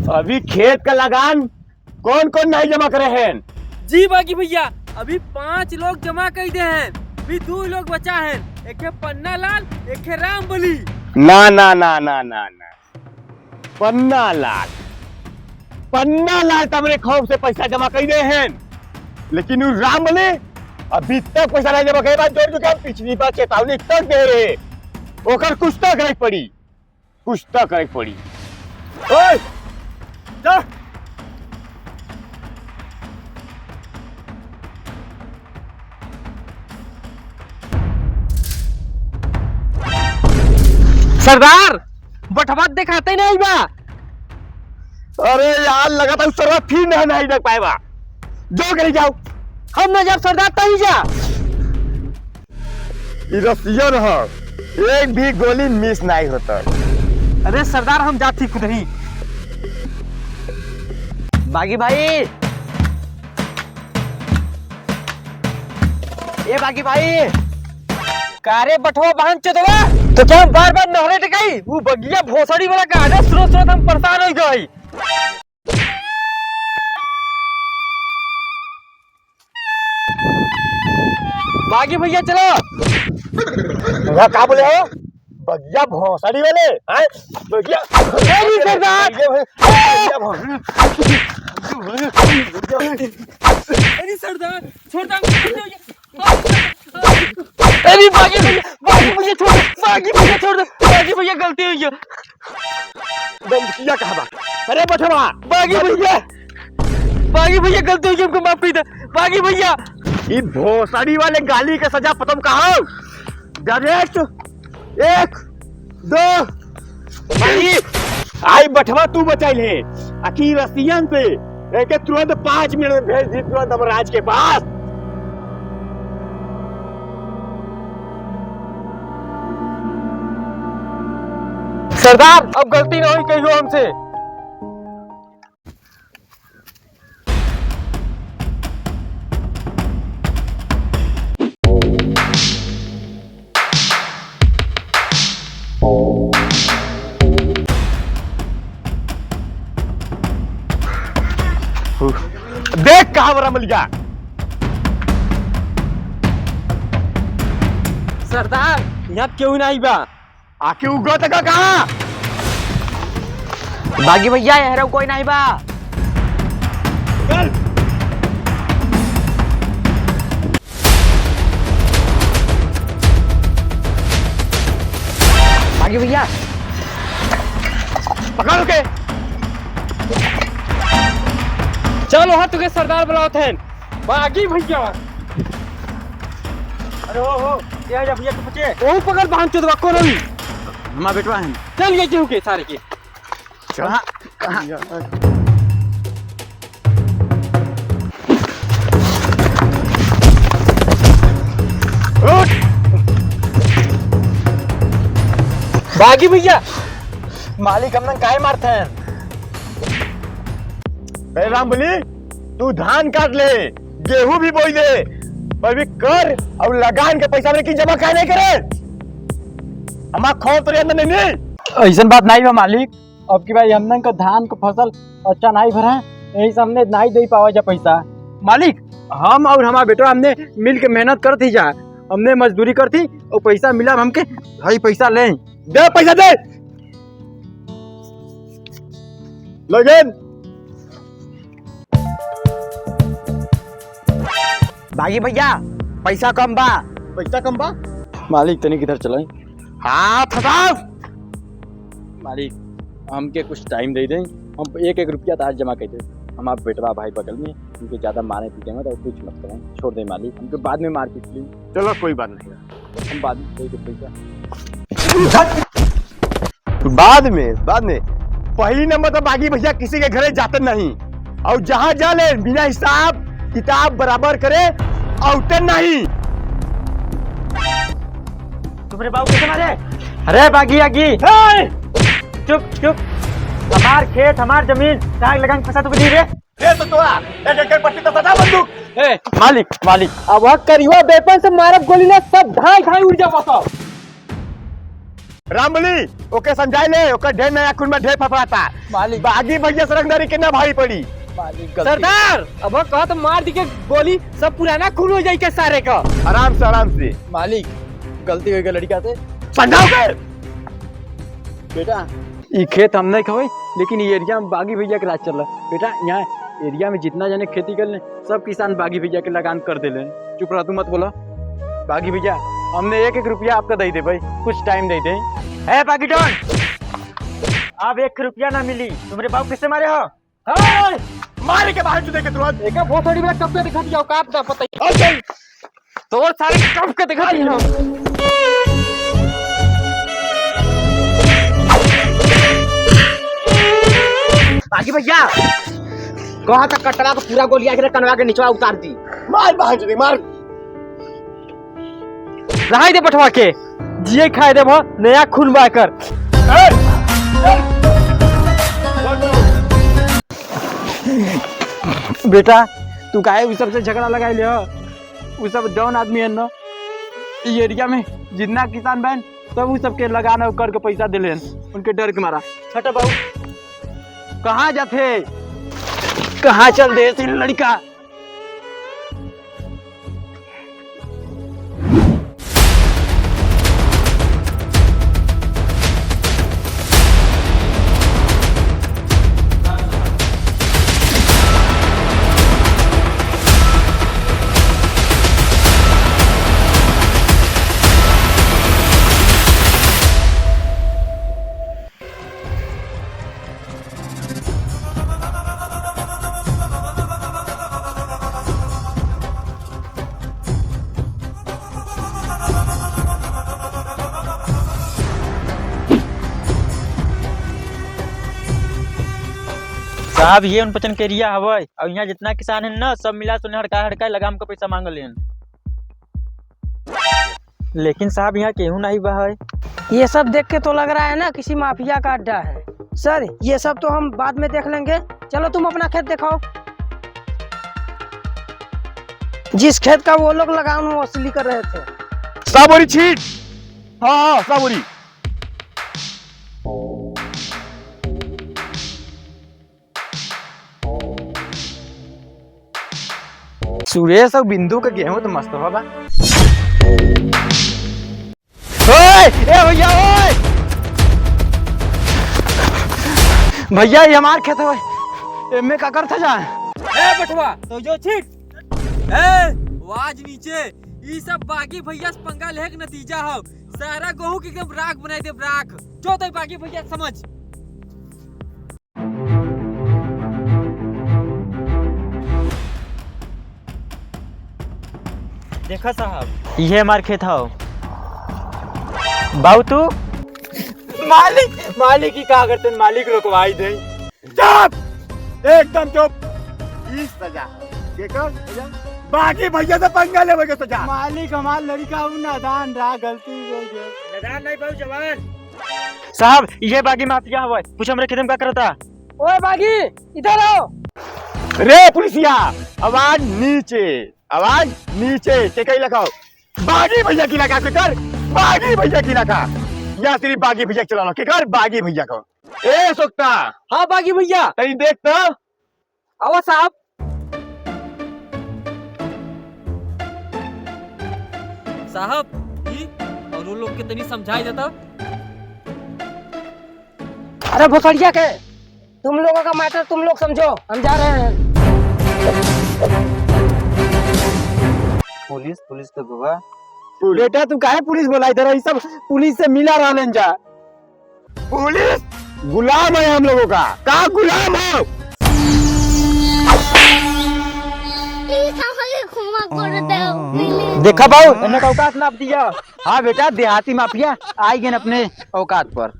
अभी खेत का लगान कौन कौन नहीं जमा करे हैं? जी बागी भैया, अभी 5 लोग जमा कर दे हैं। अभी 2 लोग बचा हैं, एक है पन्ना लाल, एक है राम बली। ना ना ना ना ना ना, पन्ना लाल तमरे खौफ से पैसा जमा कर दे हैं, लेकिन उ राम बली अभी तक पैसा नहीं जमा करे। जोड़ जो हम पिछली बार चेतावनी तक दे रहे, ओकर कुछ तो करे पड़ी। ओए जा। सरदार बटवा दिखाते नहीं बा। अरे यार लगा था उस सरवा फिर नहीं देख पाएगा। जो करी जाओ, हम न जब सरदार तही जा। रसियन है, एक भी गोली मिस नहीं होता। अरे सरदार हम जाती खुद ही। बागी भाई, ए बागी भाई, कारे बटवा बहन चोदवा तो क्या हम बार नहरे टिकाई? वो बगिया भोसड़ी वाला गाड़ा सुरत हम परेशान हो गई। बागी भैया चलो। वह क्या बोले हो? बगिया भोसड़ी वाले हैं? बगिया सरदार। अरे सरदार छोड़ दो। अरे बागी भैया छोड़ दो। बागी भैया गलती हुई है। बंदूकिया कहाँ बा? अरे बटवा बागी भैया गलती हुई, हमको माफ कर दे बागी भैया। ये भोसड़ी वाले गाली का सजा खत्म कहा? डायरेक्ट 1 2 आई बटवा तू बचाई है अकी रसियन से। एक तुरंत 5 मिनट में भेज दी तुरंत अमराज के पास। सरदार अब गलती ना हुई कहियो हमसे। देख कहा बरा मिल गया। सरदार यहाँ क्यों नहीं बा? आखिर उगो तक कहा? बागी भैया यहाँ कोई नहीं बा। चल बागी भैया पकड़ के चलो हाथ के सरदार बुलाते हैं। बागी भैया अरे हो ये जा भैया के बच्चे ओ पकड़ बहन चोदवा को रवि मां बेटवा है। चल ये केहू के सारे के कहां बागी भैया मालिक हमने काहे मारते हैं? राम बोली तू धान काट ले, गेहूं भी बोई दे, पर भी कर और लगान के पैसा की जमा काहे नहीं करे? हमारा खौफ तो अंदर नहीं। ऐसा बात नहीं बा मालिक। अब की भाई हमने का धान का फसल अच्छा नहीं भरा, यही से हमने नहीं दे पावा जा पैसा। मालिक हम और हमारा बेटा हमने मिल के मेहनत करती जा, हमने मजदूरी करती और पैसा मिला हमके भाई पैसा ले दे पैसा दे लगन। बागी भैया पैसा कम बा। पैसा कम बा? मालिक तनी किधर चले? हाथ हटाओ। मालिक हमके कुछ टाइम दे दें, हम 1-1 रुपया आज जमा कर दे। हमारा बेटवा भाई बगल में, उनके ज्यादा मारे पीटे मत और कुछ मत करें, छोड़ दे मालिक, हमको बाद में मार पीट ली। चलो कोई बात नहीं, हम बाद में दे दे पैसा। बाद में पहली नंबर तो बागी भैया किसी के घरे जाते नहीं, और जहाँ जा ले बिना हिसाब किताब बराबर करे औते नहीं। तुम्हारे बाबू कैसे मारे? अरे बागी आगी चुप। हमार खेत हमार जमीन कहाँ लगान पैसा तो दी रे? तो तोरा एक पट्टी तो सदा बंदूक। मालिक अब वह करियो बेपन से मारब गोली ना सब ढाई उड़ जा पाता। रामबली ओके समझाए ले, ओके ढेर नया खून में ढेर फफड़ाता। मालिक बागी भैया सरंगदारी कितना भारी पड़ी। मालिक सरदार अब कहा तो मार दी के गोली सब पुराना खून हो जाए के सारे का। आराम से मालिक गलती हो गई लड़का से। समझाओ कर बेटा ये खेत हम नहीं खवे, लेकिन ये एरिया में बागी भैया के राज चल रहा। बेटा यहाँ एरिया में जितना जने खेती कर ले सब किसान बागी भैया के लगान कर दे ले। चुप रहा, तू मत बोला। बागी भैया हमने 1-1 रुपया आपका दे दे भाई, कुछ टाइम दे दे। है बागी डॉन, अब 1 रुपया ना मिली। तुम्हारे बाप किससे मारे हो? मारे के बाहर चुदे के तुरंत। एक बहुत थोड़ी बार कब के दिखा दिया औकात ना पता ही। चल तो और सारे कब के दिखा दिया हम। बागी भैया कहा था कटरा को पूरा गोलियां के कनवा के निचवा उतार दी। मार बाहर चुदे मार। रहाई दे पठवा के जिए खाए दे भो नया खून बहाकर। बेटा तू काहे उस सब से झगड़ा लगाई ले हो? वो सब डॉन आदमी है ना, ये एरिया में जितना किसान बहन सब उस सबके लगाना कर के पैसा दिले, उनके डर के मारा। छोटा बाबू कहाँ जाते, कहाँ चल दे सिल लड़का। साहब ये 49 के एरिया हवय और यहाँ जितना किसान है ना सब मिला सुने हड़का लगाम का पैसा मांग लेन। लेकिन साहब यहाँ केहू नहीं बा है। ये सब देख के तो लग रहा है ना किसी माफिया का अड्डा है। सर ये सब तो हम बाद में देख लेंगे, चलो तुम अपना खेत दिखाओ। जिस खेत का वो लोग लगान वसूली कर रहे थे। साबोरी छीट। हाँ साबोरी। सुरेश और बिंदु का गेहूं तो मस्त होगा। भैया ये हमार खेत है, एमे का करता जा। ए बटवा तो जो छीट ए वाज नीचे ई सब बागी भैया से पंगा लेके के नतीजा हो। सारा गेहूं के एकदम राख बनाई दे राख। जो तो बागी भैया समझ। देखा साहब ये हमार खेत हो। बाबू तू मालिक ही कहा करते, मालिक रुकवाई दे। चुप, एकदम चुप। इस सजा केकर सजा? बागी भैया से पंगा लेवे के सजा। मालिक हमार लड़का नादान रहा, गलती हो गई। मैदान नहीं पाऊ जवान। साहब ये बागी माफिया हवय, पूछ हमरे खेत में क्या करता। ओए बागी इधर आओ। रे पुलिसिया आवाज नीचे, आवाज नीचे। के कई लगाओ बागी भैया की लगा के कर। बागी भैया की लगा या सिर्फ बागी भैया चला लो के कर। बागी भैया को ए सोकता। हाँ बागी भैया तनी देख तो। आओ साहब। साहब ई और वो लोग के तनी समझाई देता। अरे भोसड़िया के तुम लोगों का मैटर तुम लोग समझो, हम जा रहे हैं। पुलिस तो बाबा। बेटा तू काहे पुलिस बोला? इधर ये सब पुलिस से मिला रहने जा। पुलिस गुलाम है हम लोगों का गुलाम हो। देखा बाबू इन्हें औकात नाप दिया। हाँ बेटा देहाती माफिया आई गए अपने औकात पर।